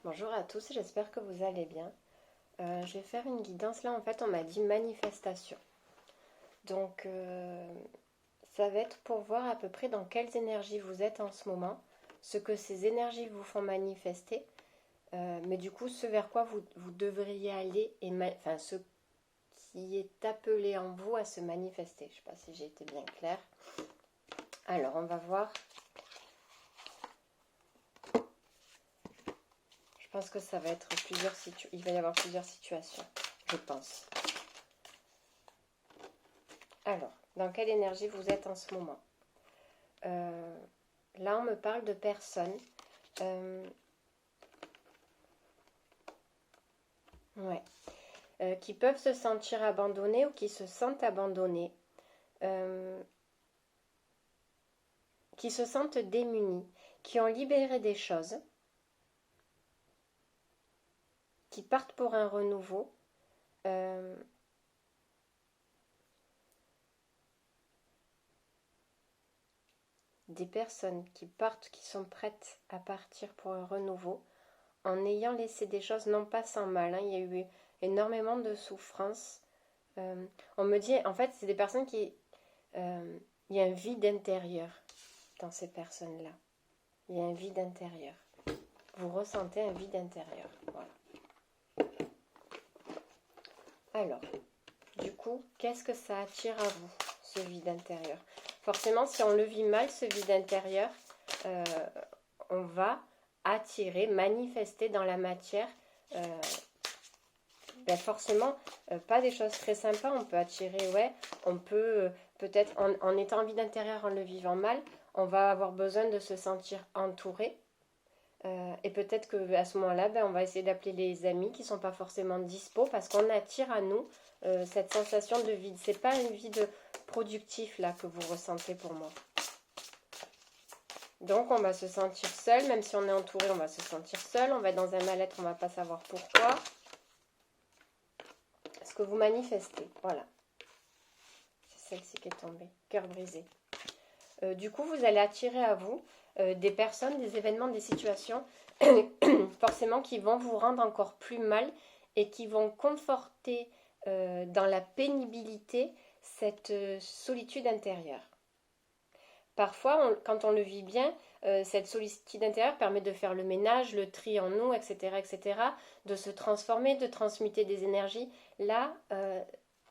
Bonjour à tous, j'espère que vous allez bien. Je vais faire une guidance. Là, en fait, on m'a dit manifestation. Donc, ça va être pour voir à peu près dans quelles énergies vous êtes en ce moment, ce que ces énergies vous font manifester, mais du coup, ce vers quoi vous devriez aller, et enfin, ce qui est appelé en vous à se manifester. Je ne sais pas si j'ai été bien claire. Alors, on va voir. Je pense que ça va être il va y avoir plusieurs situations, je pense. Alors, dans quelle énergie vous êtes en ce moment? Là, on me parle de personnes qui peuvent se sentir abandonnées ou qui se sentent abandonnées, qui se sentent démunies, qui ont libéré des choses, qui partent pour un renouveau. Des personnes qui partent, qui sont prêtes à partir pour un renouveau, en ayant laissé des choses non pas sans mal. Il y a eu énormément de souffrance. On me dit, en fait, c'est des personnes qui... il y a un vide intérieur dans ces personnes-là. Il y a un vide intérieur. Vous ressentez un vide intérieur. Voilà. Alors, du coup, qu'est-ce que ça attire à vous, ce vide intérieur? Forcément, si on le vit mal, ce vide intérieur, on va attirer, manifester dans la matière, forcément, pas des choses très sympas. On peut attirer, on peut peut-être, en étant en vide intérieur, en le vivant mal, on va avoir besoin de se sentir entouré. Et peut-être qu'à ce moment-là, on va essayer d'appeler les amis qui ne sont pas forcément dispo parce qu'on attire à nous cette sensation de vide. Ce n'est pas un vide productif là que vous ressentez pour moi. Donc on va se sentir seul, même si on est entouré, on va se sentir seul. On va être dans un mal-être, on ne va pas savoir pourquoi. Ce que vous manifestez, voilà. C'est celle-ci qui est tombée, cœur brisé. Du coup, vous allez attirer à vous des personnes, des événements, des situations forcément qui vont vous rendre encore plus mal et qui vont conforter dans la pénibilité cette solitude intérieure. Parfois, quand on le vit bien, cette solitude intérieure permet de faire le ménage, le tri en nous, etc., etc., de se transformer, de transmuter des énergies. Là,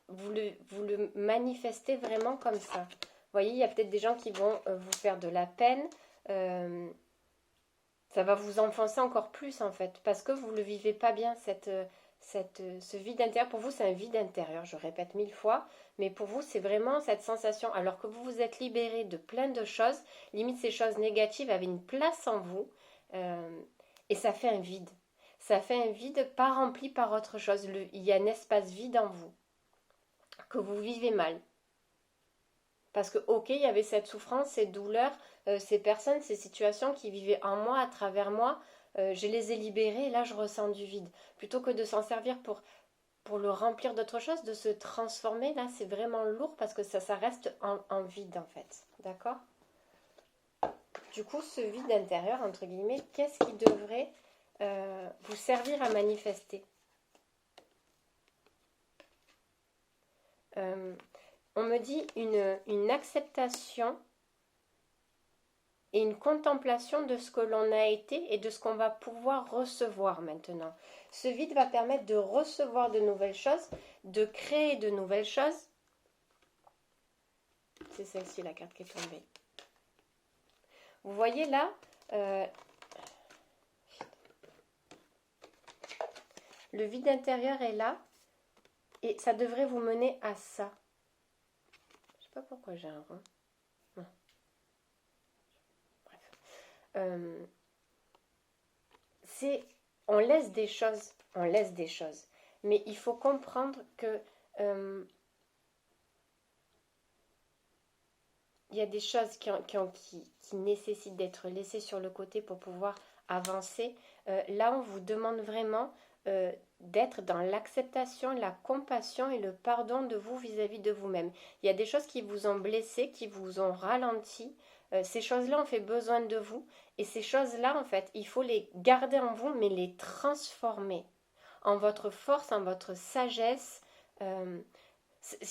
vous le manifestez vraiment comme ça. Vous voyez, il y a peut-être des gens qui vont vous faire de la peine. Ça va vous enfoncer encore plus, en fait, parce que vous ne le vivez pas bien, ce vide intérieur. Pour vous, c'est un vide intérieur, je répète 1000 fois, mais pour vous, c'est vraiment cette sensation, alors que vous vous êtes libéré de plein de choses, limite ces choses négatives avaient une place en vous, et ça fait un vide. Ça fait un vide pas rempli par autre chose. Il y a un espace vide en vous, que vous vivez mal. Parce que, ok, il y avait cette souffrance, cette douleur, ces personnes, ces situations qui vivaient en moi, à travers moi, je les ai libérées et là je ressens du vide. Plutôt que de s'en servir pour le remplir d'autre chose, de se transformer, là c'est vraiment lourd parce que ça reste en vide en fait. D'accord? Du coup, ce vide intérieur, entre guillemets, qu'est-ce qui devrait vous servir à manifester? On me dit une acceptation et une contemplation de ce que l'on a été et de ce qu'on va pouvoir recevoir maintenant. Ce vide va permettre de recevoir de nouvelles choses, de créer de nouvelles choses. C'est celle-ci la carte qui est tombée. Vous voyez là, le vide intérieur est là et ça devrait vous mener à ça. Je ne sais pas pourquoi j'ai un rond. Non. Bref. On laisse des choses, mais il faut comprendre que il y a des choses qui nécessitent d'être laissées sur le côté pour pouvoir avancer. Là, on vous demande vraiment d'être dans l'acceptation, la compassion et le pardon de vous vis-à-vis de vous-même. Il y a des choses qui vous ont blessé, qui vous ont ralenti, Ces choses-là ont fait besoin de vous. Et ces choses-là, en fait, il faut les garder en vous, mais les transformer en votre force, en votre sagesse. Il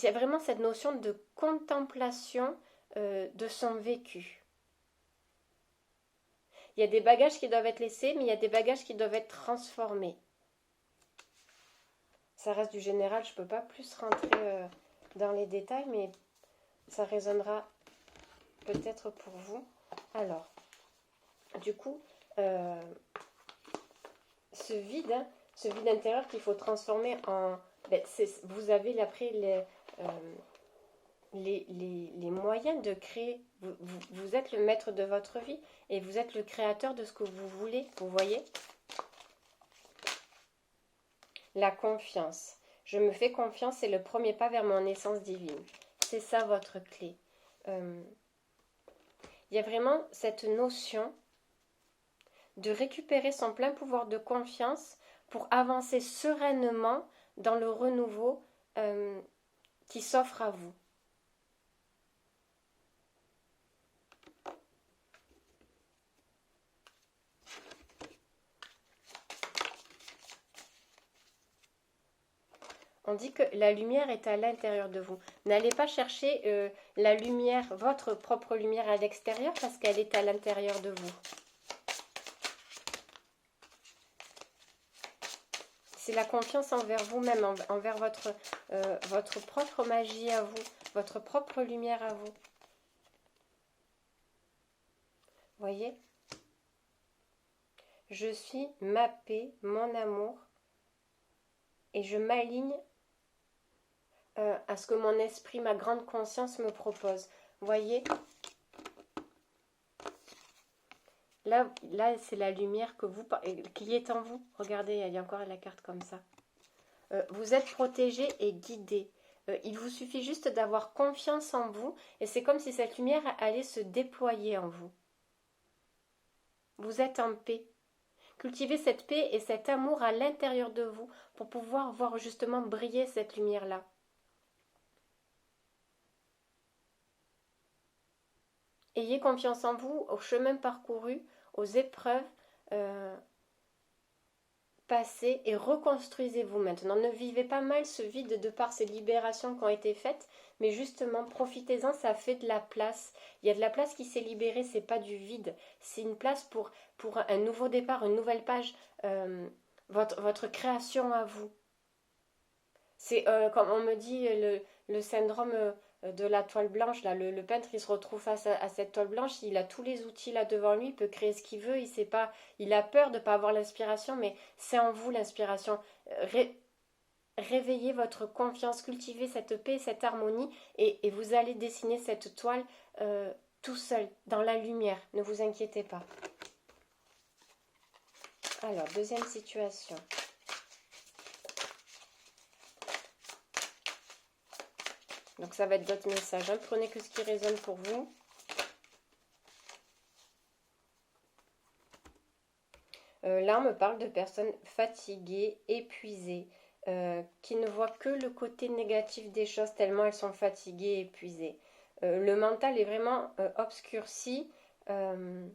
y a vraiment cette notion de contemplation de son vécu. Il y a des bagages qui doivent être laissés, mais il y a des bagages qui doivent être transformés. Ça reste du général, je ne peux pas plus rentrer dans les détails, mais ça résonnera peut-être pour vous. Alors, du coup, ce vide intérieur qu'il faut transformer en... vous avez après les moyens de créer. Vous êtes le maître de votre vie et vous êtes le créateur de ce que vous voulez. Vous voyez? La confiance. Je me fais confiance, c'est le premier pas vers mon essence divine. C'est ça votre clé. Il y a vraiment cette notion de récupérer son plein pouvoir de confiance pour avancer sereinement dans le renouveau qui s'offre à vous. On dit que la lumière est à l'intérieur de vous. N'allez pas chercher la lumière, votre propre lumière à l'extérieur parce qu'elle est à l'intérieur de vous. C'est la confiance envers vous-même, envers votre propre magie à vous, votre propre lumière à vous. Voyez? Je suis ma paix, mon amour, et je m'aligne à ce que mon esprit, ma grande conscience me propose. Voyez? Là c'est la lumière qui est en vous. Regardez, il y a encore la carte comme ça. Vous êtes protégé et guidé. Il vous suffit juste d'avoir confiance en vous et c'est comme si cette lumière allait se déployer en vous. Vous êtes en paix. Cultivez cette paix et cet amour à l'intérieur de vous pour pouvoir voir justement briller cette lumière-là. Ayez confiance en vous, au chemin parcouru, aux épreuves passées et reconstruisez-vous maintenant. Ne vivez pas mal ce vide de par ces libérations qui ont été faites, mais justement profitez-en, ça fait de la place. Il y a de la place qui s'est libérée, c'est pas du vide, c'est une place pour un nouveau départ, une nouvelle page, votre création à vous. C'est comme on me dit le syndrome de la toile blanche. Là, le peintre, il se retrouve face à cette toile blanche. Il a tous les outils là devant lui. Il peut créer ce qu'il veut. Il sait pas. Il a peur de ne pas avoir l'inspiration, mais c'est en vous l'inspiration. Réveillez votre confiance, cultivez cette paix, cette harmonie, et vous allez dessiner cette toile tout seul, dans la lumière. Ne vous inquiétez pas. Alors, deuxième situation. Donc ça va être votre message. Hein. Prenez que ce qui résonne pour vous. Là, on me parle de personnes fatiguées, épuisées, qui ne voient que le côté négatif des choses tellement elles sont fatiguées, épuisées. Le mental est vraiment obscurci. On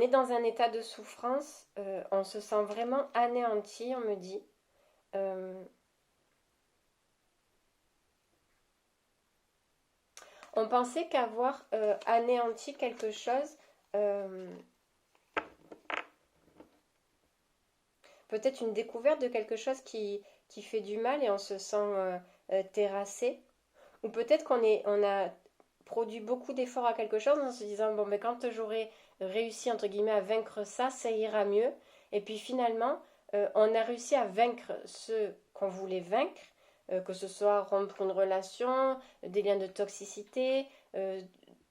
est dans un état de souffrance. On se sent vraiment anéanti, on me dit. On pensait qu'avoir anéanti quelque chose, peut-être une découverte de quelque chose qui fait du mal et on se sent terrassé. Ou peut-être on a produit beaucoup d'efforts à quelque chose en se disant, bon, mais quand j'aurai réussi, entre guillemets, à vaincre ça, ça ira mieux. Et puis finalement, on a réussi à vaincre ce qu'on voulait vaincre, que ce soit rompre une relation, des liens de toxicité,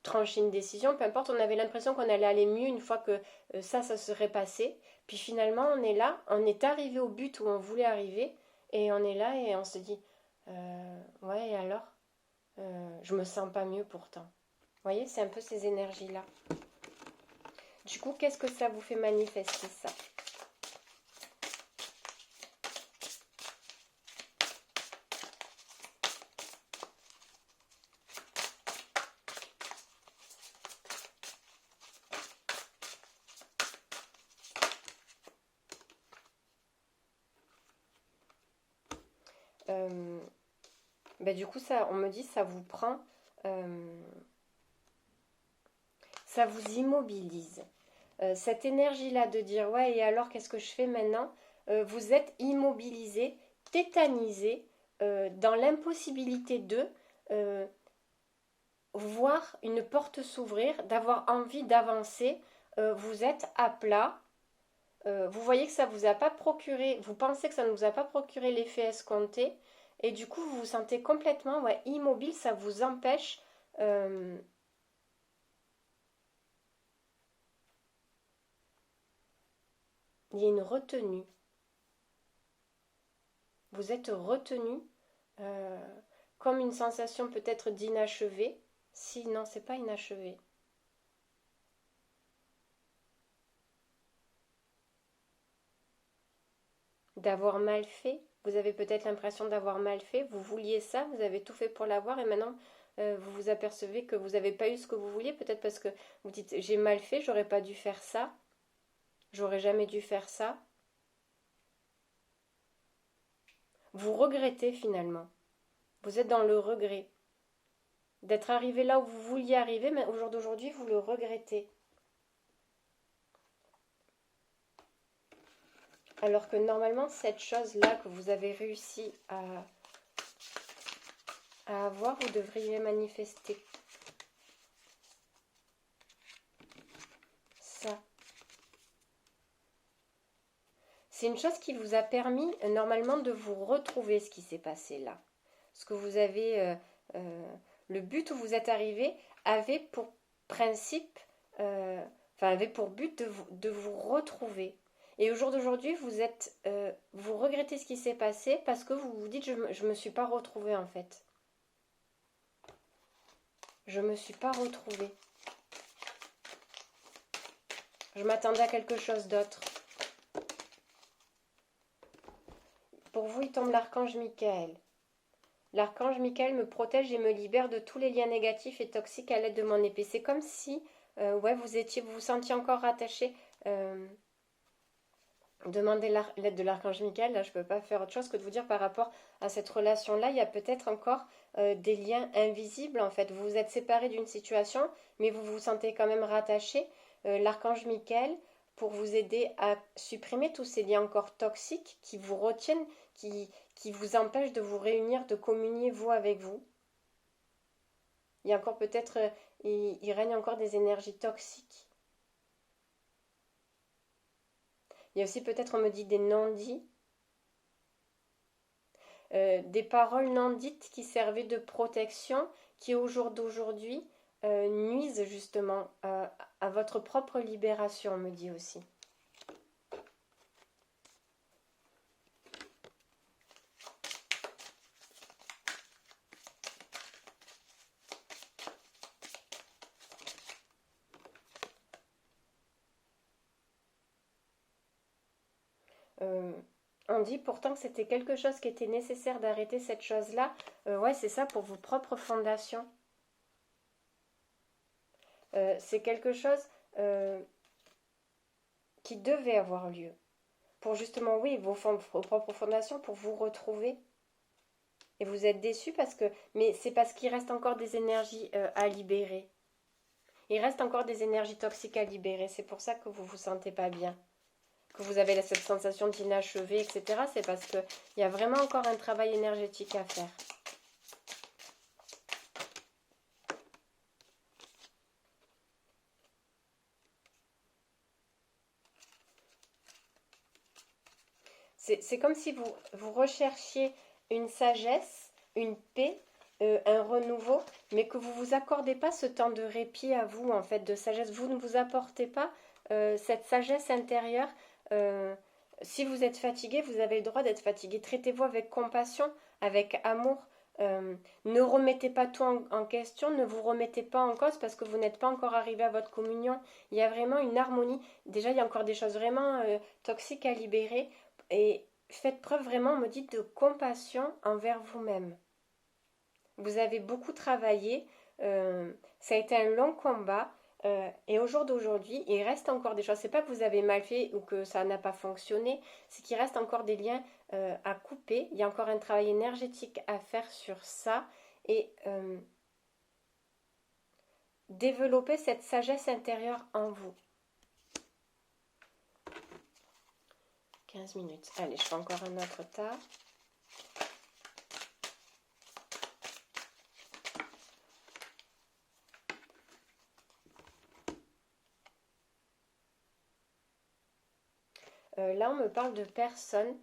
trancher une décision, peu importe, on avait l'impression qu'on allait aller mieux une fois que ça serait passé. Puis finalement, on est là, on est arrivé au but où on voulait arriver, et on est là et on se dit, ouais, et alors je me sens pas mieux pourtant. Vous voyez, c'est un peu ces énergies-là. Du coup, qu'est-ce que ça vous fait manifester ça? Du coup, ça, on me dit, ça vous prend, ça vous immobilise. Cette énergie-là de dire, ouais, et alors, qu'est-ce que je fais maintenant? Vous êtes immobilisé, tétanisé, dans l'impossibilité de voir une porte s'ouvrir, d'avoir envie d'avancer. Vous êtes à plat. Vous voyez que ça vous a pas procuré, vous pensez que ça ne vous a pas procuré l'effet escompté, et du coup vous vous sentez complètement immobile, ça vous empêche. euh, il y a une retenue. Vous êtes retenu, euh, comme une sensation peut-être d'inachevé. Si, non, c'est pas inachevé. D'avoir mal fait. Vous avez peut-être l'impression d'avoir mal fait. Vous vouliez ça, vous avez tout fait pour l'avoir et maintenant vous vous apercevez que vous n'avez pas eu ce que vous vouliez. Peut-être parce que vous dites j'ai mal fait, j'aurais pas dû faire ça, j'aurais jamais dû faire ça. Vous regrettez finalement. Vous êtes dans le regret. D'être arrivé là où vous vouliez arriver, mais au jour d'aujourd'hui, vous le regrettez. Alors que normalement, cette chose-là que vous avez réussi à avoir, vous devriez manifester. Ça. C'est une chose qui vous a permis normalement de vous retrouver ce qui s'est passé là. Ce que vous avez, le but où vous êtes arrivé avait pour principe, avait pour but de vous retrouver. Et au jour d'aujourd'hui, vous regrettez ce qui s'est passé parce que vous vous dites je me suis pas retrouvée en fait. Je me suis pas retrouvée. Je m'attendais à quelque chose d'autre. Pour vous, il tombe l'archange Michael. L'archange Michael me protège et me libère de tous les liens négatifs et toxiques à l'aide de mon épée. C'est comme si vous vous sentiez encore rattaché. Demandez l'aide de l'archange Michael. Là, je ne peux pas faire autre chose que de vous dire par rapport à cette relation-là, il y a peut-être encore des liens invisibles. En fait, vous vous êtes séparés d'une situation, mais vous vous sentez quand même rattaché. L'archange Michael, pour vous aider à supprimer tous ces liens encore toxiques qui vous retiennent, qui vous empêchent de vous réunir, de communier vous avec vous. Il y a encore peut-être, il règne encore des énergies toxiques. Il y a aussi peut-être, on me dit, des non-dits, des paroles non dites qui servaient de protection, qui au jour d'aujourd'hui nuisent justement à votre propre libération, on me dit aussi. On dit pourtant que c'était quelque chose qui était nécessaire d'arrêter cette chose-là. Ouais, c'est ça pour vos propres fondations. C'est quelque chose qui devait avoir lieu. Pour justement, oui, vos propres fondations, pour vous retrouver. Et vous êtes déçus parce que... Mais c'est parce qu'il reste encore des énergies à libérer. Il reste encore des énergies toxiques à libérer. C'est pour ça que vous vous sentez pas bien. Que vous avez cette sensation d'inachevé, etc. C'est parce qu'il y a vraiment encore un travail énergétique à faire. C'est comme si vous recherchiez une sagesse, une paix, un renouveau, mais que vous ne vous accordez pas ce temps de répit à vous, en fait, de sagesse. Vous ne vous apportez pas cette sagesse intérieure. Si vous êtes fatigué, vous avez le droit d'être fatigué. Traitez-vous avec compassion, avec amour. Ne remettez pas tout en question, ne vous remettez pas en cause parce que vous n'êtes pas encore arrivé à votre communion. Il y a vraiment une harmonie. Déjà, il y a encore des choses vraiment toxiques à libérer. Et faites preuve vraiment, on me dit, de compassion envers vous-même. Vous avez beaucoup travaillé, ça a été un long combat, Et au jour d'aujourd'hui, il reste encore des choses. C'est pas que vous avez mal fait ou que ça n'a pas fonctionné, c'est qu'il reste encore des liens à couper. Il y a encore un travail énergétique à faire sur ça et développer cette sagesse intérieure en vous. 15 minutes. Allez, je fais encore un autre tas. Là, on me parle de personnes.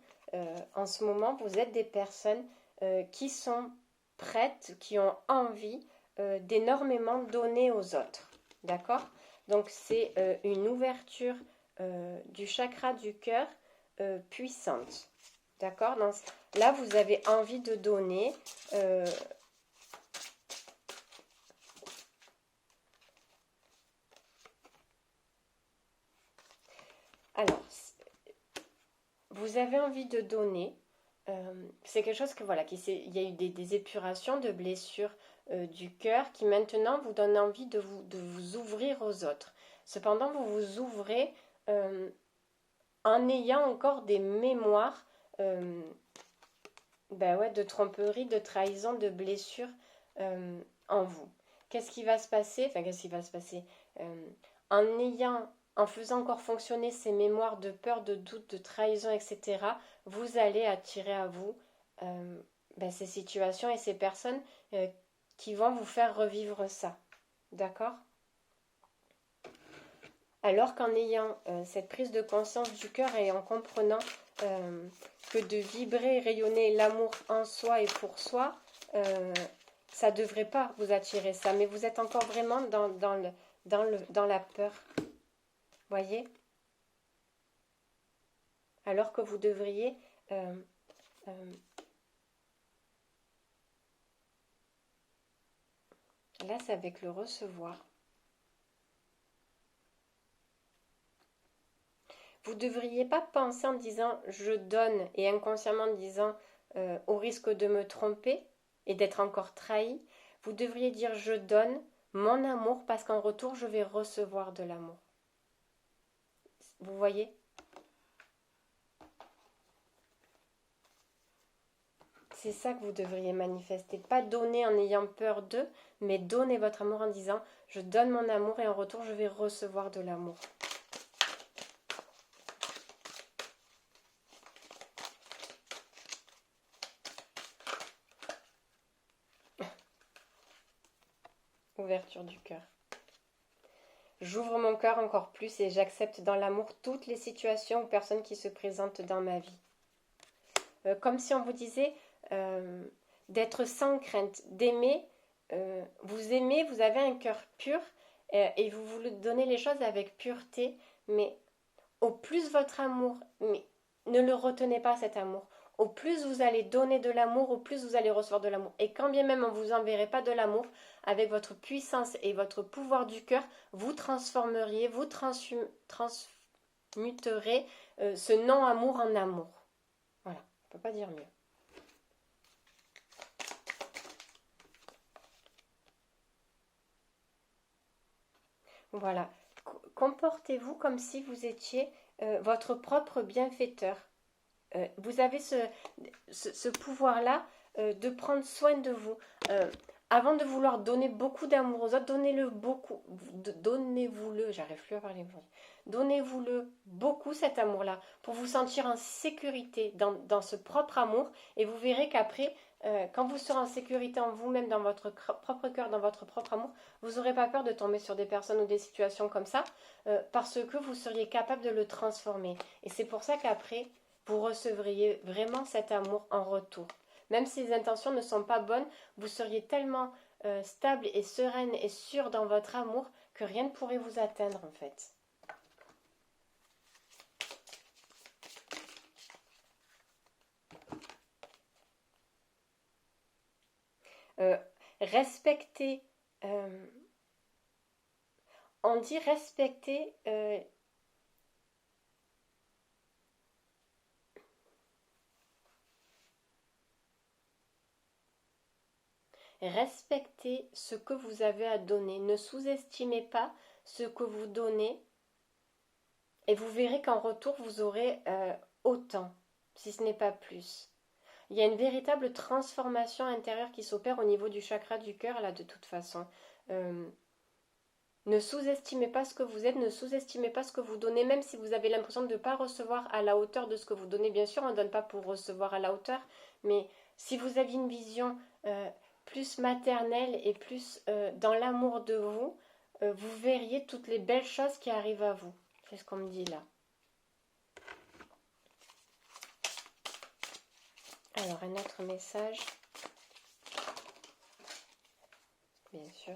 En ce moment, vous êtes des personnes qui sont prêtes, qui ont envie d'énormément donner aux autres. D'accord? Donc, c'est une ouverture du chakra du cœur puissante. D'accord? Là, vous avez envie de donner. Alors, vous avez envie de donner. C'est quelque chose que voilà, il y a eu des épurations, de blessures du cœur qui maintenant vous donnent envie de vous ouvrir aux autres. Cependant, vous vous ouvrez en ayant encore des mémoires de tromperie, de trahison, de blessures en vous. Qu'est-ce qui va se passer? Enfin, qu'est-ce qui va se passer? En faisant encore fonctionner ces mémoires de peur, de doute, de trahison, etc., vous allez attirer à vous ces situations et ces personnes qui vont vous faire revivre ça. D'accord? Alors qu'en ayant cette prise de conscience du cœur et en comprenant que de vibrer, rayonner l'amour en soi et pour soi, ça ne devrait pas vous attirer ça. Mais vous êtes encore vraiment dans la peur. Voyez? Alors que vous devriez là, c'est avec le recevoir. Vous ne devriez pas penser en disant je donne et inconsciemment en disant au risque de me tromper et d'être encore trahi. Vous devriez dire je donne mon amour parce qu'en retour je vais recevoir de l'amour. Vous voyez? C'est ça que vous devriez manifester. Pas donner en ayant peur d'eux, mais donner votre amour en disant je donne mon amour et en retour je vais recevoir de l'amour. Ouverture du cœur. J'ouvre mon cœur encore plus et j'accepte dans l'amour toutes les situations ou personnes qui se présentent dans ma vie. Comme si on vous disait d'être sans crainte, d'aimer. Vous aimez, vous avez un cœur pur et vous voulez donner les choses avec pureté, mais au plus votre amour, mais ne le retenez pas cet amour. Au plus vous allez donner de l'amour, au plus vous allez recevoir de l'amour. Et quand bien même on ne vous enverrait pas de l'amour, avec votre puissance et votre pouvoir du cœur, vous transformeriez, vous transmuterez ce non-amour en amour. Voilà, on ne peut pas dire mieux. Voilà, comportez-vous comme si vous étiez votre propre bienfaiteur. Vous avez ce pouvoir-là de prendre soin de vous. Avant de vouloir donner beaucoup d'amour aux autres, donnez-le beaucoup. Donnez-vous-le, j'arrive plus à parler aujourd'hui. Donnez-vous-le beaucoup cet amour-là pour vous sentir en sécurité dans ce propre amour et vous verrez qu'après, quand vous serez en sécurité en vous-même, dans votre propre cœur, dans votre propre amour, vous n'aurez pas peur de tomber sur des personnes ou des situations comme ça parce que vous seriez capable de le transformer. Et c'est pour ça qu'après, vous recevriez vraiment cet amour en retour. Même si les intentions ne sont pas bonnes, vous seriez tellement stable et sereine et sûre dans votre amour que rien ne pourrait vous atteindre en fait. Respecter, on dit respecter respectez ce que vous avez à donner. Ne sous-estimez pas ce que vous donnez et vous verrez qu'en retour, vous aurez autant, si ce n'est pas plus. Il y a une véritable transformation intérieure qui s'opère au niveau du chakra du cœur, là, de toute façon. Ne sous-estimez pas ce que vous êtes, ne sous-estimez pas ce que vous donnez, même si vous avez l'impression de ne pas recevoir à la hauteur de ce que vous donnez. Bien sûr, on ne donne pas pour recevoir à la hauteur, mais si vous aviez une vision plus maternelle et plus dans l'amour de vous, vous verriez toutes les belles choses qui arrivent à vous. C'est ce qu'on me dit là. Alors, un autre message. Bien sûr.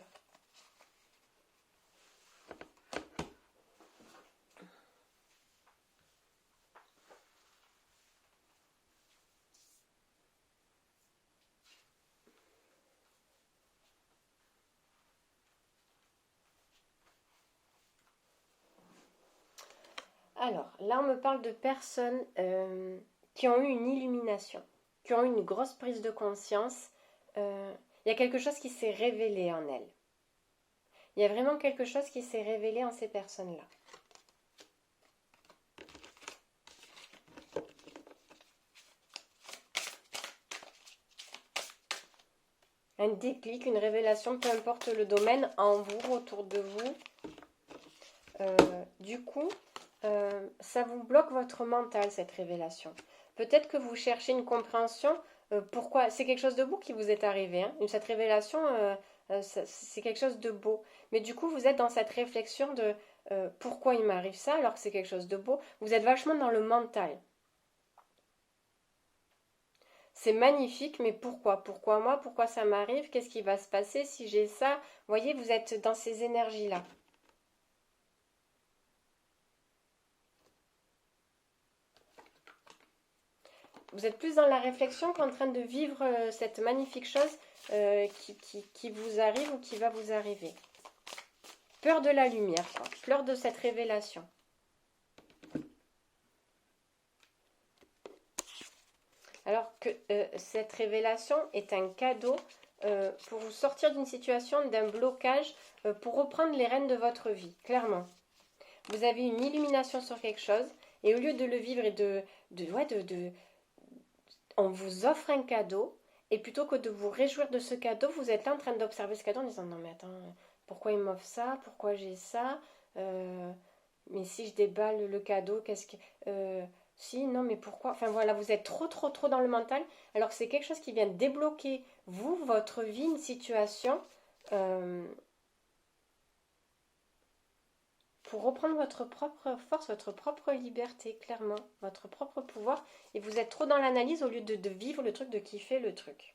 Alors, là, on me parle de personnes qui ont eu une illumination, qui ont eu une grosse prise de conscience. Il y a quelque chose qui s'est révélé en elles. Il y a vraiment quelque chose qui s'est révélé en ces personnes-là. Un déclic, une révélation, peu importe le domaine, en vous, autour de vous. Du coup, ça vous bloque votre mental, cette révélation. Peut-être que vous cherchez une compréhension. Pourquoi? C'est quelque chose de beau qui vous est arrivé. Hein. Cette révélation, c'est quelque chose de beau. Mais du coup, vous êtes dans cette réflexion de pourquoi il m'arrive ça alors que c'est quelque chose de beau. Vous êtes vachement dans le mental. C'est magnifique, mais pourquoi? Pourquoi moi? Pourquoi ça m'arrive? Qu'est-ce qui va se passer si j'ai ça? Vous voyez, vous êtes dans ces énergies-là. Vous êtes plus dans la réflexion qu'en train de vivre cette magnifique chose qui vous arrive ou qui va vous arriver. Peur de la lumière, quoi. Peur de cette révélation. Alors que cette révélation est un cadeau pour vous sortir d'une situation, d'un blocage, pour reprendre les rênes de votre vie, clairement. Vous avez une illumination sur quelque chose, et au lieu de le vivre et on vous offre un cadeau, et plutôt que de vous réjouir de ce cadeau, vous êtes là en train d'observer ce cadeau en disant non mais attends, pourquoi il m'offre ça? Pourquoi j'ai ça? Mais si je déballe le cadeau, qu'est-ce que... si, non mais pourquoi? Enfin voilà, vous êtes trop dans le mental, alors que c'est quelque chose qui vient débloquer vous, votre vie, une situation, pour reprendre votre propre force, votre propre liberté, clairement, votre propre pouvoir, et vous êtes trop dans l'analyse au lieu de vivre le truc, de kiffer le truc.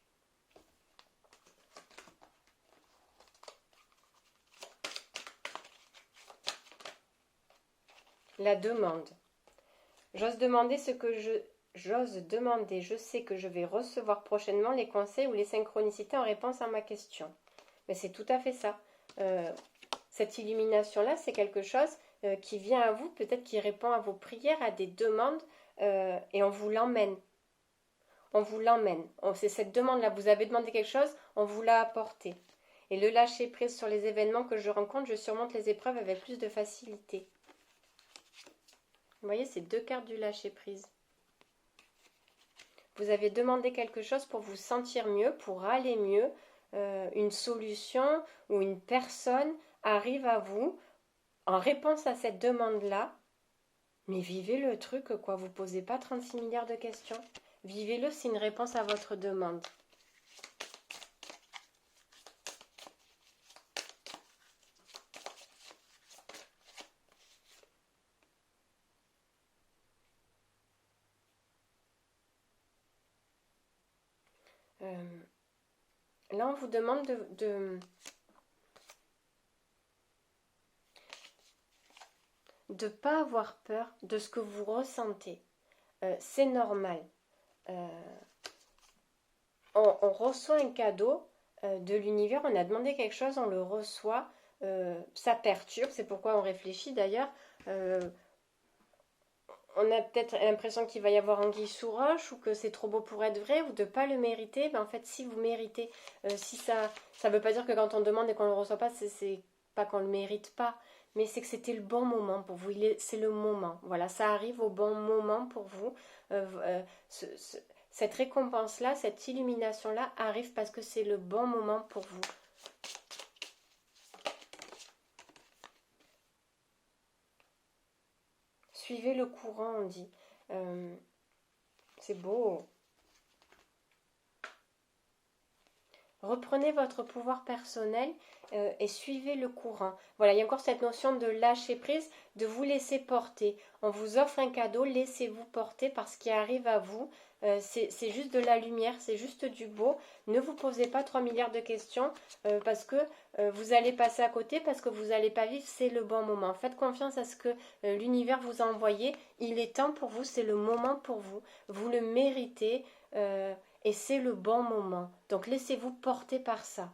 La demande. J'ose demander je sais que je vais recevoir prochainement les conseils ou les synchronicités en réponse à ma question. Mais c'est tout à fait ça. Cette illumination-là, c'est quelque chose qui vient à vous, peut-être qui répond à vos prières, à des demandes, et on vous l'emmène. On vous l'emmène. C'est cette demande-là. Vous avez demandé quelque chose, on vous l'a apporté. Et le lâcher prise sur les événements que je rencontre, je surmonte les épreuves avec plus de facilité. Vous voyez, c'est 2 cartes du lâcher prise. Vous avez demandé quelque chose pour vous sentir mieux, pour aller mieux. Une solution ou une personne arrive à vous en réponse à cette demande-là. Mais vivez le truc, quoi. Vous ne posez pas 36 milliards de questions. Vivez-le, c'est une réponse à votre demande. Là, on vous demande de ne pas avoir peur de ce que vous ressentez. C'est normal. On reçoit un cadeau de l'univers, on a demandé quelque chose, on le reçoit, ça perturbe, c'est pourquoi on réfléchit d'ailleurs. On a peut-être l'impression qu'il va y avoir anguille sous roche ou que c'est trop beau pour être vrai ou de ne pas le mériter. Ben en fait, si vous méritez, si ça ne veut pas dire que quand on demande et qu'on ne le reçoit pas, c'est pas qu'on ne le mérite pas. mais c'est que c'était le bon moment pour vous. C'est le moment. Voilà, ça arrive au bon moment pour vous. Cette récompense-là, cette illumination-là arrive parce que c'est le bon moment pour vous. Suivez le courant, on dit. C'est beau. Reprenez votre pouvoir personnel et suivez le courant. Voilà, il y a encore cette notion de lâcher prise, de vous laisser porter. On vous offre un cadeau, laissez-vous porter par ce qui arrive à vous. C'est juste de la lumière, c'est juste du beau. Ne vous posez pas 3 milliards de questions parce que vous allez passer à côté, parce que vous n'allez pas vivre, c'est le bon moment. Faites confiance à ce que l'univers vous a envoyé. Il est temps pour vous, c'est le moment pour vous. Vous le méritez. Et c'est le bon moment. Donc laissez-vous porter par ça.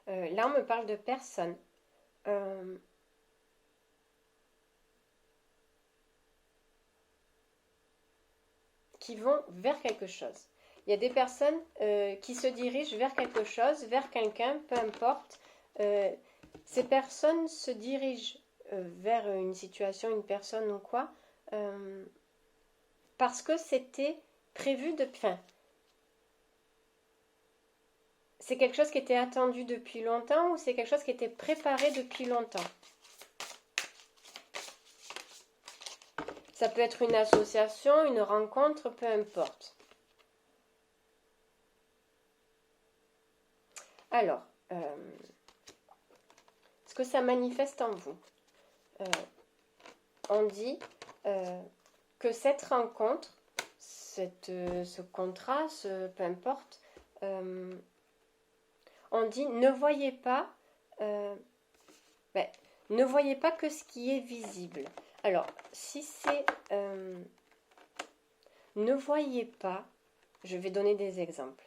Là, on me parle de personnes. Qui vont vers quelque chose. Il y a des personnes qui se dirigent vers quelque chose, vers quelqu'un, peu importe. Ces personnes se dirigent vers une situation, une personne ou quoi, parce que c'était prévu depuis... Enfin, c'est quelque chose qui était attendu depuis longtemps ou c'est quelque chose qui était préparé depuis longtemps. Ça peut être une association, une rencontre, peu importe. Alors, ce que ça manifeste en vous, on dit que cette rencontre, ce contrat, peu importe, on dit ne voyez pas que ce qui est visible. Alors, si c'est ne voyez pas, je vais donner des exemples.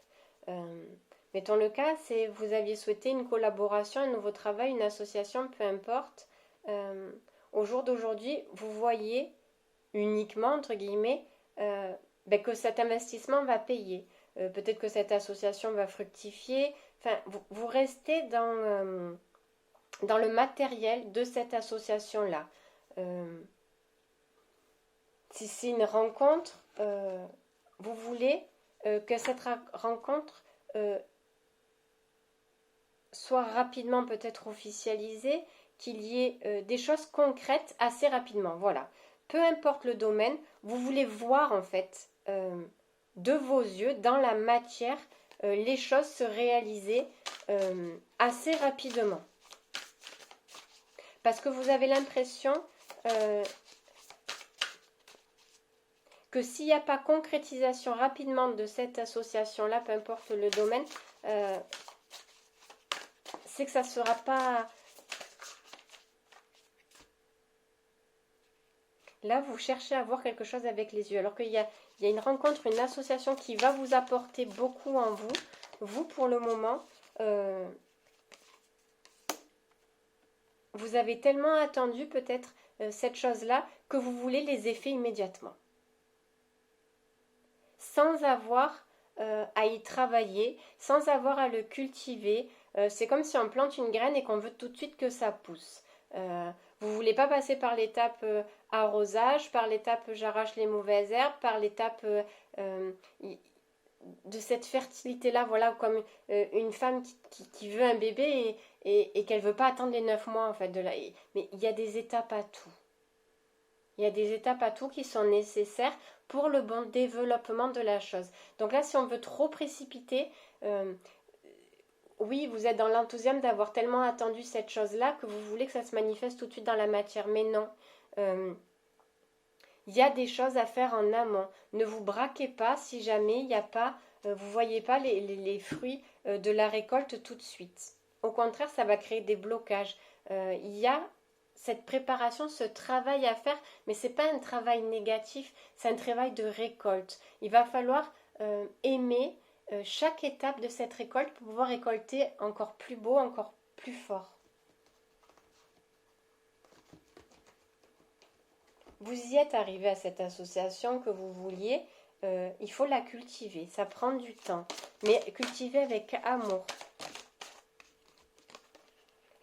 Mettons le cas, c'est vous aviez souhaité une collaboration, un nouveau travail, une association, peu importe. Au jour d'aujourd'hui, vous voyez uniquement, entre guillemets, que cet investissement va payer. Peut-être que cette association va fructifier. Enfin, vous restez dans le matériel de cette association-là. Si c'est une rencontre, vous voulez que cette rencontre soit rapidement peut-être officialisée, qu'il y ait des choses concrètes assez rapidement. Voilà. Peu importe le domaine, vous voulez voir en fait de vos yeux, dans la matière, les choses se réaliser assez rapidement. Parce que vous avez l'impression que s'il n'y a pas concrétisation rapidement de cette association-là, peu importe le domaine, c'est que ça ne sera pas... Là, vous cherchez à voir quelque chose avec les yeux, alors qu'il y a une rencontre, une association qui va vous apporter beaucoup en vous. Vous, pour le moment, vous avez tellement attendu peut-être cette chose-là que vous voulez les effets immédiatement. Sans avoir à y travailler, sans avoir à le cultiver. C'est comme si on plante une graine et qu'on veut tout de suite que ça pousse. Vous ne voulez pas passer par l'étape arrosage, par l'étape j'arrache les mauvaises herbes, par l'étape de cette fertilité-là, voilà, comme une femme qui veut un bébé et qu'elle ne veut pas attendre les 9 mois, en fait. Mais il y a des étapes à tout. Il y a des étapes à tout qui sont nécessaires pour le bon développement de la chose. Donc là, si on veut trop précipiter, oui, vous êtes dans l'enthousiasme d'avoir tellement attendu cette chose-là que vous voulez que ça se manifeste tout de suite dans la matière. Mais non. Il y a des choses à faire en amont. Ne vous braquez pas si jamais il n'y a pas, vous ne voyez pas les fruits de la récolte tout de suite. Au contraire, ça va créer des blocages. Il y a cette préparation, ce travail à faire, mais ce n'est pas un travail négatif, c'est un travail de récolte. Il va falloir aimer chaque étape de cette récolte pour pouvoir récolter encore plus beau, encore plus fort. vous y êtes arrivé à cette association que vous vouliez. Il faut la cultiver. Ça prend du temps. Mais cultiver avec amour.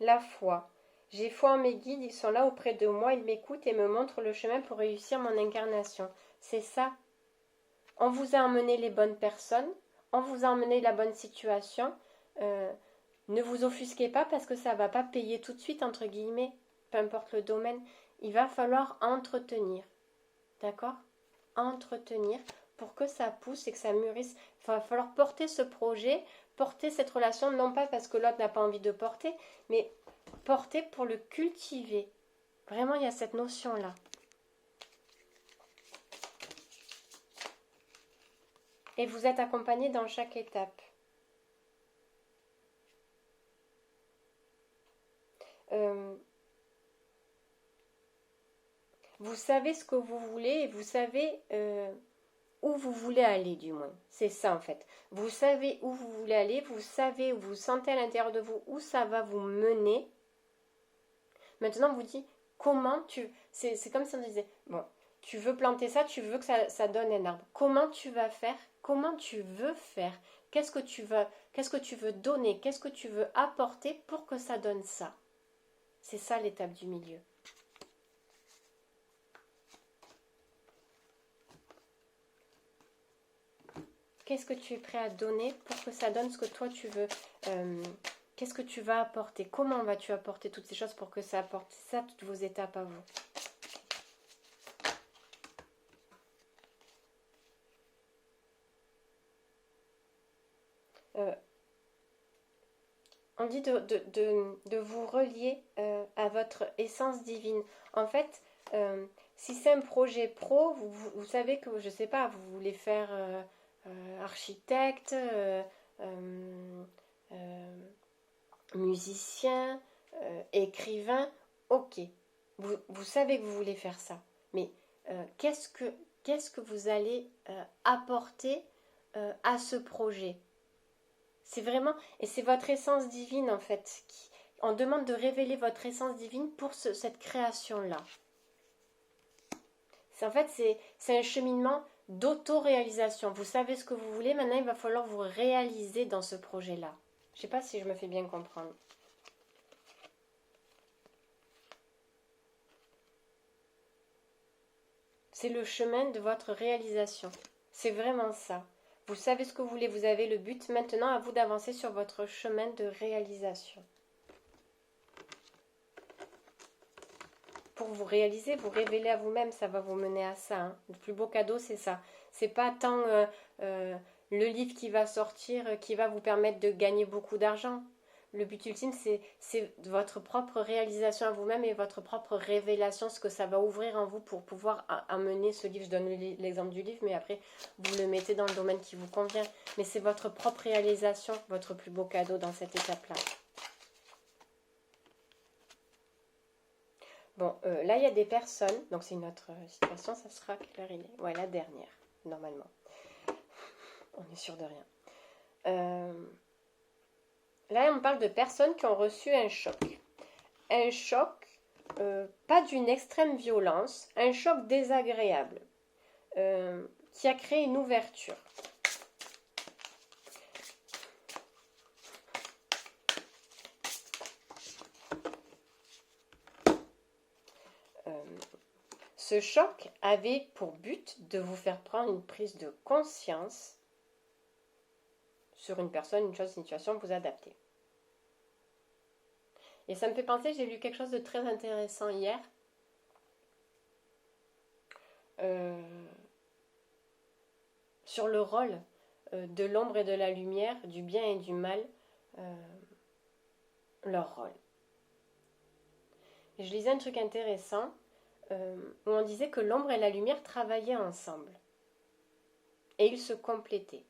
La foi. J'ai foi en mes guides. Ils sont là auprès de moi. Ils m'écoutent et me montrent le chemin pour réussir mon incarnation. C'est ça. On vous a emmené les bonnes personnes. On vous a emmené la bonne situation. Ne vous offusquez pas parce que ça ne va pas payer tout de suite, entre guillemets. Peu importe le domaine. Il va falloir entretenir. D'accord? Entretenir pour que ça pousse et que ça mûrisse. Il va falloir porter ce projet, porter cette relation, non pas parce que l'autre n'a pas envie de porter, mais porter pour le cultiver. Vraiment, il y a cette notion-là. Et vous êtes accompagné dans chaque étape. Vous savez ce que vous voulez et vous savez où vous voulez aller, du moins. C'est ça, en fait. Vous savez où vous voulez aller, vous savez, vous sentez à l'intérieur de vous où ça va vous mener. Maintenant, on vous dit comment tu... C'est comme si on disait, bon, tu veux planter ça, tu veux que ça donne un arbre. Comment tu vas faire? Comment tu veux faire? Qu'est-ce que tu veux donner? Qu'est-ce que tu veux apporter pour que ça donne ça? C'est ça l'étape du milieu. Qu'est-ce que tu es prêt à donner pour que ça donne ce que toi tu veux? Qu'est-ce que tu vas apporter? Comment vas-tu apporter toutes ces choses pour que ça apporte? C'est ça, toutes vos étapes à vous. On dit de vous relier à votre essence divine. En fait, si c'est un projet pro, vous savez que, je ne sais pas, vous voulez faire architecte, musicien, écrivain, ok. Vous savez que vous voulez faire ça. Mais qu'est-ce que vous allez apporter à ce projet? C'est vraiment, et c'est votre essence divine en fait. On demande de révéler votre essence divine pour cette création-là. En fait, c'est un cheminement d'auto-réalisation. Vous savez ce que vous voulez, maintenant il va falloir vous réaliser dans ce projet-là. Je ne sais pas si je me fais bien comprendre. C'est le chemin de votre réalisation. C'est vraiment ça. Vous savez ce que vous voulez, vous avez le but. Maintenant, à vous d'avancer sur votre chemin de réalisation. Pour vous réaliser, vous révéler à vous-même, ça va vous mener à ça. Hein. Le plus beau cadeau, c'est ça. C'est pas tant le livre qui va sortir, qui va vous permettre de gagner beaucoup d'argent. Le but ultime, c'est votre propre réalisation à vous-même et votre propre révélation, ce que ça va ouvrir en vous pour pouvoir amener ce livre. Je donne l'exemple du livre, mais après, vous le mettez dans le domaine qui vous convient. Mais c'est votre propre réalisation, votre plus beau cadeau dans cette étape-là. Bon, là, il y a des personnes, donc c'est une autre situation, ça sera quelle heure il est? Ouais, la dernière, normalement. On est sûr de rien. Là, on parle de personnes qui ont reçu un choc. Un choc, pas d'une extrême violence, un choc désagréable, qui a créé une ouverture. Ce choc avait pour but de vous faire prendre une prise de conscience sur une personne, une chose, une situation, vous adapter. Et ça me fait penser, j'ai lu quelque chose de très intéressant hier. Sur le rôle de l'ombre et de la lumière, du bien et du mal, leur rôle. Et je lisais un truc intéressant où on disait que l'ombre et la lumière travaillaient ensemble. Et ils se complétaient.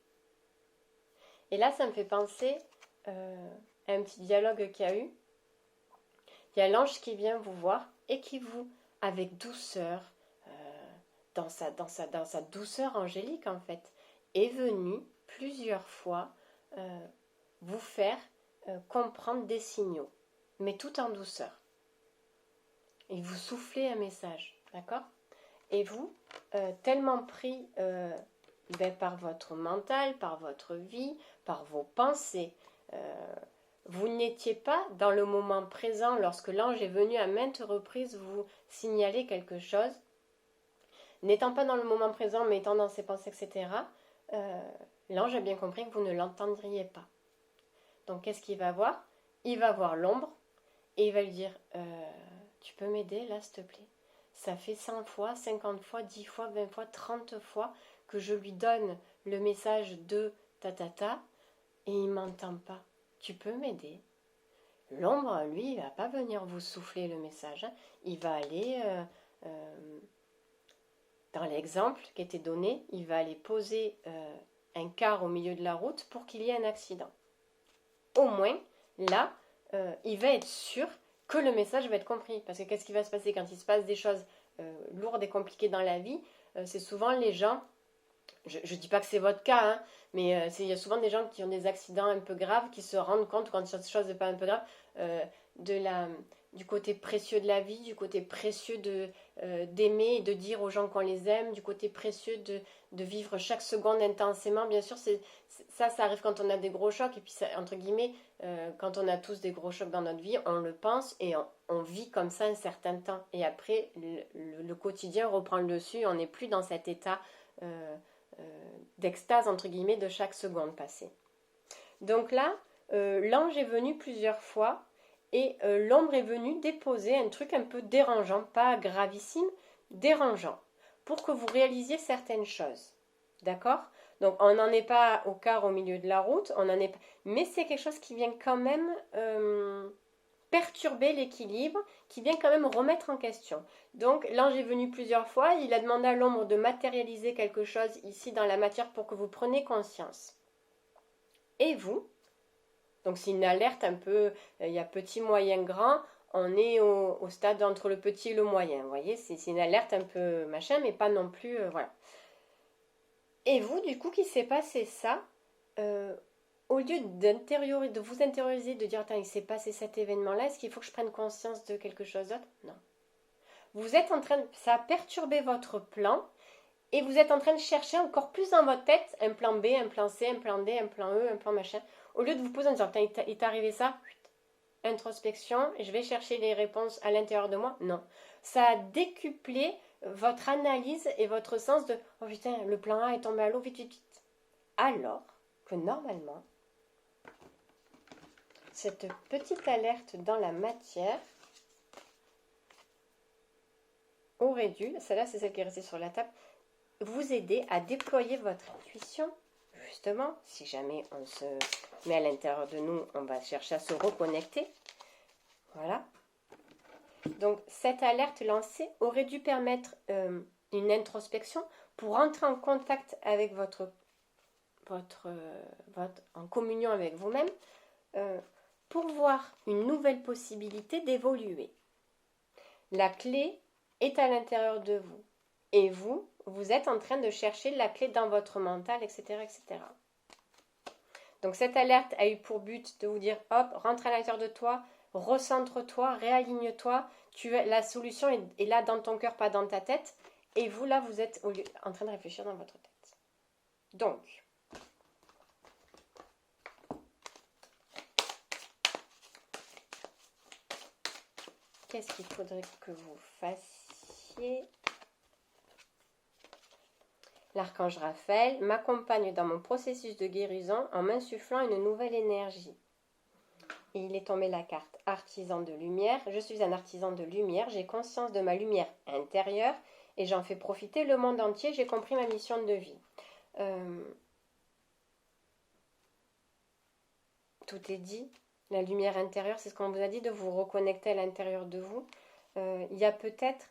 Et là, ça me fait penser à un petit dialogue qu'il y a eu. Il y a l'ange qui vient vous voir et qui vous, avec douceur, dans sa douceur angélique en fait, est venu plusieurs fois vous faire comprendre des signaux, mais tout en douceur. Et vous soufflez un message, d'accord? Et vous, tellement pris par votre mental, par votre vie, par vos pensées, vous n'étiez pas dans le moment présent lorsque l'ange est venu à maintes reprises vous signaler quelque chose. N'étant pas dans le moment présent, mais étant dans ses pensées, etc., l'ange a bien compris que vous ne l'entendriez pas. Donc, qu'est-ce qu'il va voir? Il va voir l'ombre et il va lui dire tu peux m'aider là, s'il te plaît? Ça fait 100 fois, 50 fois, 10 fois, 20 fois, 30 fois que je lui donne le message de ta et il ne m'entend pas. Tu peux m'aider? L'ombre, lui, il ne va pas venir vous souffler le message. Hein. Il va aller, dans l'exemple qui était donné, il va aller poser un car au milieu de la route pour qu'il y ait un accident. Au moins, là, il va être sûr que le message va être compris. Parce que qu'est-ce qui va se passer quand il se passe des choses lourdes et compliquées dans la vie? C'est souvent les gens, je ne dis pas que c'est votre cas, hein, mais il y a souvent des gens qui ont des accidents un peu graves, qui se rendent compte, quand cette chose n'est pas un peu grave, du côté précieux de la vie, du côté précieux d'aimer et de dire aux gens qu'on les aime, du côté précieux de vivre chaque seconde intensément. Bien sûr, ça arrive quand on a des gros chocs, et puis ça, entre guillemets, quand on a tous des gros chocs dans notre vie, on le pense et on vit comme ça un certain temps. Et après, le quotidien reprend le dessus, on n'est plus dans cet état d'extase, entre guillemets, de chaque seconde passée. Donc là, l'ange est venu plusieurs fois et l'ombre est venue déposer un truc un peu dérangeant, pas gravissime, dérangeant, pour que vous réalisiez certaines choses. D'accord? Donc on n'en est pas au quart au milieu de la route, on en est pas... mais c'est quelque chose qui vient quand même perturber l'équilibre, qui vient quand même remettre en question. Donc l'ange est venu plusieurs fois, il a demandé à l'ombre de matérialiser quelque chose ici dans la matière pour que vous preniez conscience. Et vous, donc c'est une alerte un peu, il y a petit, moyen, grand, on est au stade entre le petit et le moyen, vous voyez, c'est une alerte un peu machin, mais pas non plus, voilà. Et vous, du coup, qui s'est passé ça, au lieu de vous intérioriser, de dire, attends, il s'est passé cet événement-là, est-ce qu'il faut que je prenne conscience de quelque chose d'autre? Non. Vous êtes en train de, ça a perturbé votre plan, et vous êtes en train de chercher encore plus dans votre tête un plan B, un plan C, un plan D, un plan E, un plan machin. Au lieu de vous poser en disant, il t'est arrivé ça, introspection, je vais chercher les réponses à l'intérieur de moi. Non. Ça a décuplé votre analyse et votre sens de, oh putain, le plan A est tombé à l'eau, vite, vite, vite. Alors que normalement, cette petite alerte dans la matière aurait dû, celle-là c'est celle qui est restée sur la table, vous aider à déployer votre intuition. Justement, si jamais on se met à l'intérieur de nous, on va chercher à se reconnecter. Voilà. Donc, cette alerte lancée aurait dû permettre une introspection pour entrer en contact avec en communion avec vous-même, pour voir une nouvelle possibilité d'évoluer. La clé est à l'intérieur de vous. Et vous êtes en train de chercher la clé dans votre mental, etc., etc. Donc cette alerte a eu pour but de vous dire, hop, rentre à l'intérieur de toi, recentre-toi, réaligne-toi, la solution est là dans ton cœur, pas dans ta tête. Et vous, là, vous êtes en train de réfléchir dans votre tête. Donc, qu'est-ce qu'il faudrait que vous fassiez? L'archange Raphaël m'accompagne dans mon processus de guérison en m'insufflant une nouvelle énergie. Et il est tombé la carte artisan de lumière. Je suis un artisan de lumière, j'ai conscience de ma lumière intérieure et j'en fais profiter le monde entier, j'ai compris ma mission de vie. Tout est dit. La lumière intérieure, c'est ce qu'on vous a dit, de vous reconnecter à l'intérieur de vous. Il y a peut-être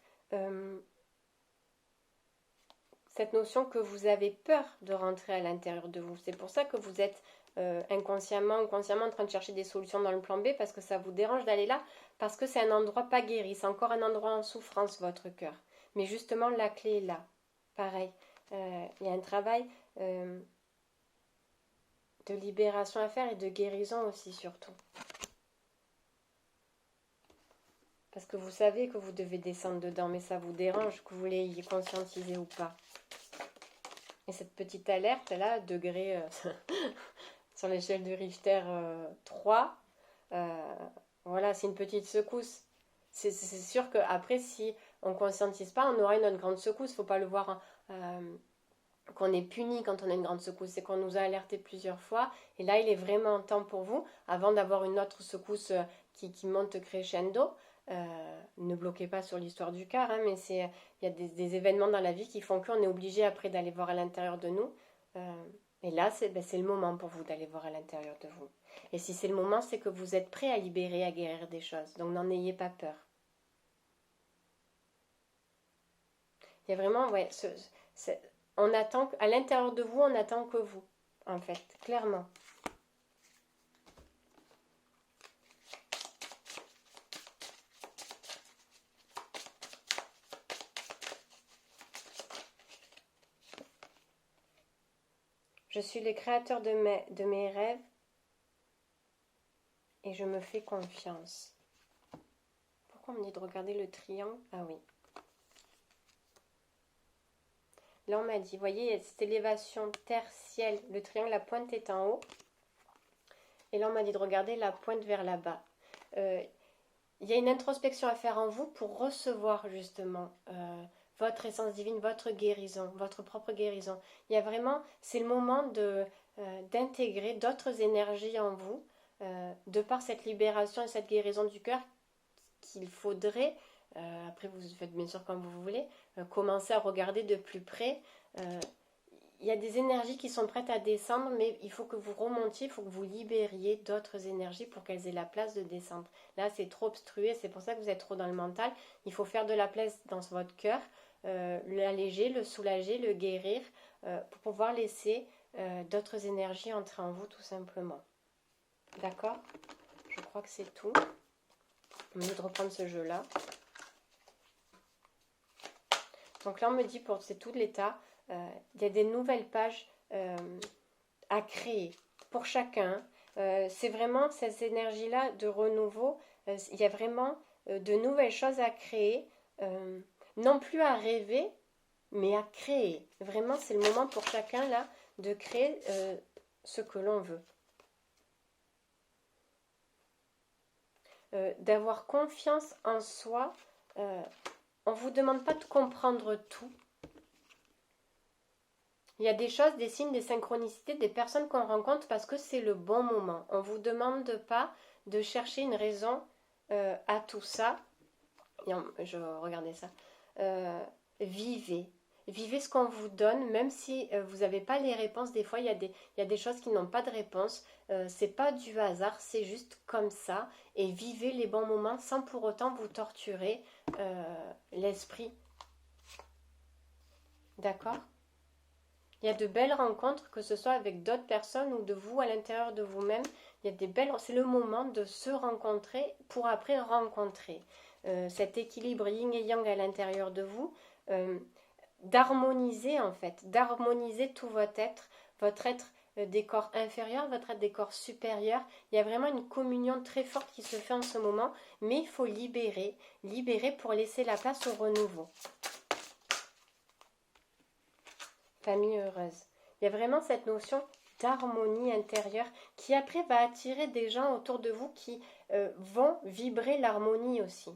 cette notion que vous avez peur de rentrer à l'intérieur de vous. C'est pour ça que vous êtes inconsciemment ou consciemment en train de chercher des solutions dans le plan B, parce que ça vous dérange d'aller là, parce que c'est un endroit pas guéri, c'est encore un endroit en souffrance, votre cœur. Mais justement, la clé est là. Pareil, il y a un travail de libération à faire et de guérison aussi, surtout. Parce que vous savez que vous devez descendre dedans, mais ça vous dérange que vous l'ayez conscientisé ou pas. Et cette petite alerte là, degré sur l'échelle de Richter 3, voilà, c'est une petite secousse. C'est sûr qu'après, si on ne conscientise pas, on aura une autre grande secousse. Il ne faut pas le voir qu'on est puni quand on a une grande secousse. C'est qu'on nous a alerté plusieurs fois. Et là, il est vraiment temps pour vous, avant d'avoir une autre secousse qui monte crescendo. Ne bloquez pas sur l'histoire du cœur, hein, mais il y a des événements dans la vie qui font qu'on est obligé après d'aller voir à l'intérieur de nous. Et là, c'est le moment pour vous d'aller voir à l'intérieur de vous. Et si c'est le moment, c'est que vous êtes prêt à libérer, à guérir des choses. Donc n'en ayez pas peur. Il y a vraiment, ouais, on attend, à l'intérieur de vous, on attend que vous, en fait, clairement. Je suis le créateur de mes rêves et je me fais confiance. Pourquoi on me dit de regarder le triangle? Ah oui. Là, on m'a dit, vous voyez, il y a cette élévation terre-ciel. Le triangle, la pointe est en haut. Et là, on m'a dit de regarder la pointe vers là-bas. Il y a une introspection à faire en vous pour recevoir, justement, votre essence divine, votre guérison, votre propre guérison. Il y a vraiment, c'est le moment d'intégrer d'autres énergies en vous, de par cette libération et cette guérison du cœur qu'il faudrait, après vous faites bien sûr comme vous voulez, commencer à regarder de plus près. Il y a des énergies qui sont prêtes à descendre, mais il faut que vous remontiez, il faut que vous libériez d'autres énergies pour qu'elles aient la place de descendre. Là, c'est trop obstrué, c'est pour ça que vous êtes trop dans le mental. Il faut faire de la place dans votre cœur, l'alléger, le soulager, le guérir, pour pouvoir laisser d'autres énergies entrer en vous tout simplement. D'accord? Je crois que c'est tout. On va de reprendre ce jeu-là. Donc là, on me dit, c'est tout l'état, il y a des nouvelles pages à créer pour chacun. C'est vraiment cette énergie-là de renouveau. Il y a vraiment de nouvelles choses à créer, non plus à rêver, mais à créer. Vraiment, c'est le moment pour chacun là de créer ce que l'on veut. D'avoir confiance en soi. On ne vous demande pas de comprendre tout. Il y a des choses, des signes, des synchronicités, des personnes qu'on rencontre parce que c'est le bon moment. On ne vous demande pas de chercher une raison à tout ça. Je regardais ça. Vivez. Vivez ce qu'on vous donne, même si vous n'avez pas les réponses. Des fois, il y a des choses qui n'ont pas de réponse. C'est pas du hasard, c'est juste comme ça. Et vivez les bons moments sans pour autant vous torturer l'esprit. D'accord? Il y a de belles rencontres, que ce soit avec d'autres personnes ou de vous à l'intérieur de vous-même. Il y a des belles. C'est le moment de se rencontrer pour après rencontrer. Cet équilibre yin et yang à l'intérieur de vous, d'harmoniser en fait, d'harmoniser tout votre être des corps inférieurs, votre être des corps supérieurs. Il y a vraiment une communion très forte qui se fait en ce moment, mais il faut libérer pour laisser la place au renouveau. Famille heureuse. Il y a vraiment cette notion d'harmonie intérieure qui après va attirer des gens autour de vous qui vont vibrer l'harmonie aussi.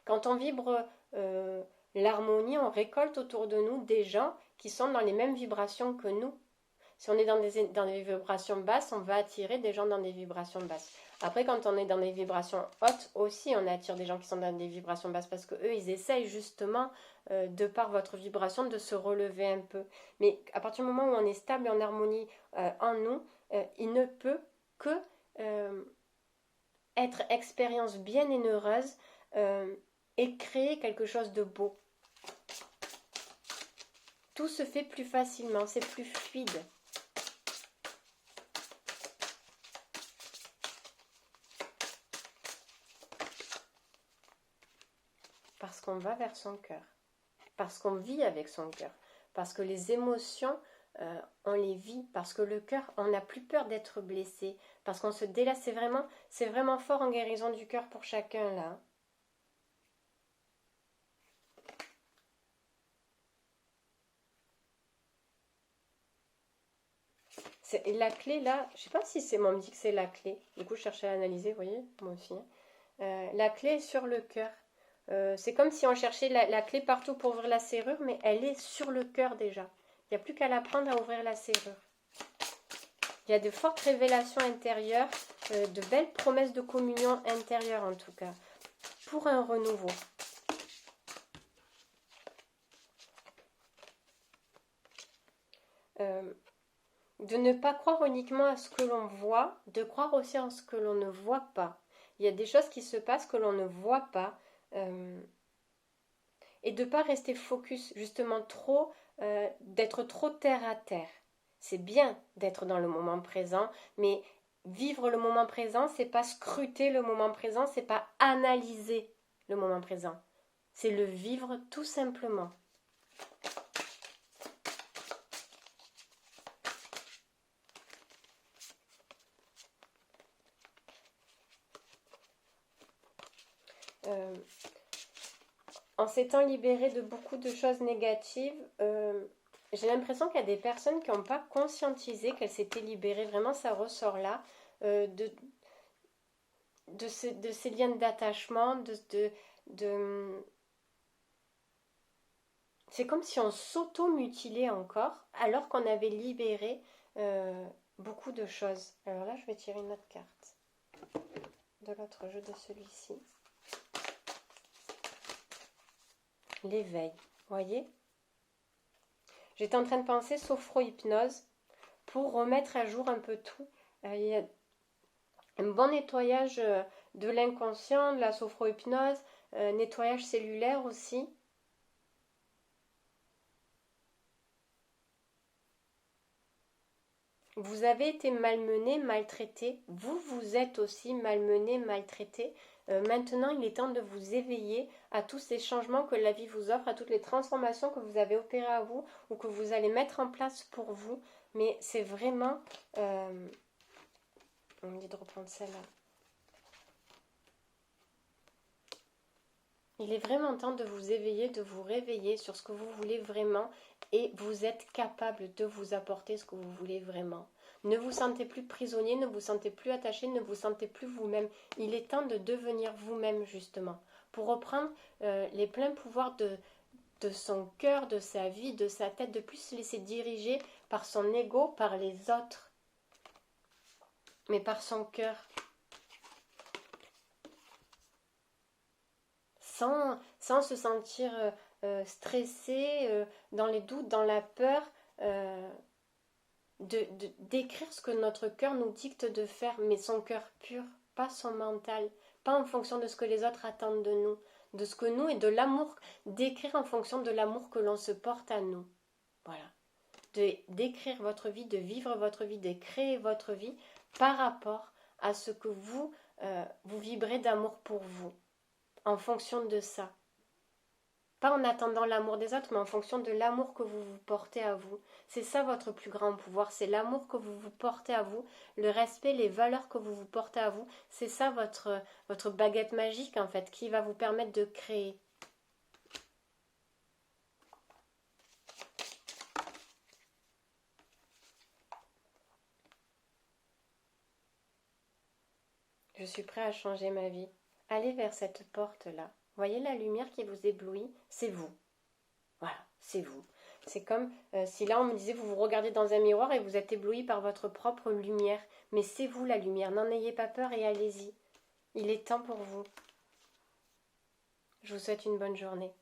Quand on vibre l'harmonie, on récolte autour de nous des gens qui sont dans les mêmes vibrations que nous. Si on est dans des vibrations basses, on va attirer des gens dans des vibrations basses. Après, quand on est dans des vibrations hautes aussi, on attire des gens qui sont dans des vibrations basses parce qu'eux, ils essayent justement, de par votre vibration, de se relever un peu. Mais à partir du moment où on est stable et en harmonie en nous, il ne peut que être expérience bien et heureuse et créer quelque chose de beau. Tout se fait plus facilement, c'est plus fluide. Parce qu'on va vers son cœur, parce qu'on vit avec son cœur, parce que les émotions on les vit, parce que le cœur, on n'a plus peur d'être blessé, parce qu'on se délaisse, c'est vraiment fort en guérison du cœur pour chacun là. La clé là, je sais pas si c'est moi, on me dit que c'est la clé, du coup je cherchais à analyser, vous voyez, moi aussi. La clé est sur le cœur. C'est comme si on cherchait la clé partout pour ouvrir la serrure, mais elle est sur le cœur déjà. Il n'y a plus qu'à la prendre à ouvrir la serrure. Il y a de fortes révélations intérieures, de belles promesses de communion intérieure en tout cas, pour un renouveau. De ne pas croire uniquement à ce que l'on voit, de croire aussi en ce que l'on ne voit pas. Il y a des choses qui se passent que l'on ne voit pas. Et de ne pas rester focus, justement trop, d'être trop terre à terre. C'est bien d'être dans le moment présent, mais vivre le moment présent, c'est pas scruter le moment présent, c'est pas analyser le moment présent. C'est le vivre tout simplement. En s'étant libéré de beaucoup de choses négatives, j'ai l'impression qu'il y a des personnes qui n'ont pas conscientisé qu'elles s'étaient libérées. Vraiment, ça ressort là. De ces liens d'attachement, c'est comme si on s'auto-mutilait encore, alors qu'on avait libéré beaucoup de choses. Alors là, je vais tirer une autre carte de l'autre jeu de celui-ci. L'éveil, voyez? J'étais en train de penser sophro-hypnose pour remettre à jour un peu tout. Il y a un bon nettoyage de l'inconscient, de la sophro-hypnose, nettoyage cellulaire aussi. Vous avez été malmené, maltraité. Vous êtes aussi malmené, maltraité. Maintenant, il est temps de vous éveiller à tous ces changements que la vie vous offre, à toutes les transformations que vous avez opérées à vous ou que vous allez mettre en place pour vous. Mais c'est vraiment... on me dit de reprendre celle-là. Il est vraiment temps de vous éveiller, de vous réveiller sur ce que vous voulez vraiment et vous êtes capable de vous apporter ce que vous voulez vraiment. Ne vous sentez plus prisonnier, ne vous sentez plus attaché, ne vous sentez plus vous-même. Il est temps de devenir vous-même justement pour reprendre les pleins pouvoirs de son cœur, de sa vie, de sa tête, de plus se laisser diriger par son ego, par les autres, mais par son cœur. Sans se sentir stressé, dans les doutes, dans la peur, d'écrire ce que notre cœur nous dicte de faire, mais son cœur pur, pas son mental, pas en fonction de ce que les autres attendent de nous, de ce que nous et de l'amour, d'écrire en fonction de l'amour que l'on se porte à nous. Voilà. D'écrire votre vie, de vivre votre vie, de créer votre vie par rapport à ce que vous vibrez d'amour pour vous. En fonction de ça. Pas en attendant l'amour des autres, mais en fonction de l'amour que vous vous portez à vous. C'est ça votre plus grand pouvoir, c'est l'amour que vous vous portez à vous, le respect, les valeurs que vous vous portez à vous. C'est ça votre baguette magique en fait, qui va vous permettre de créer. Je suis prêt à changer ma vie. Allez vers cette porte-là. Voyez la lumière qui vous éblouit, c'est vous. Voilà, c'est vous. C'est comme si là on me disait vous vous regardez dans un miroir et vous êtes ébloui par votre propre lumière. Mais c'est vous la lumière, n'en ayez pas peur et allez-y. Il est temps pour vous. Je vous souhaite une bonne journée.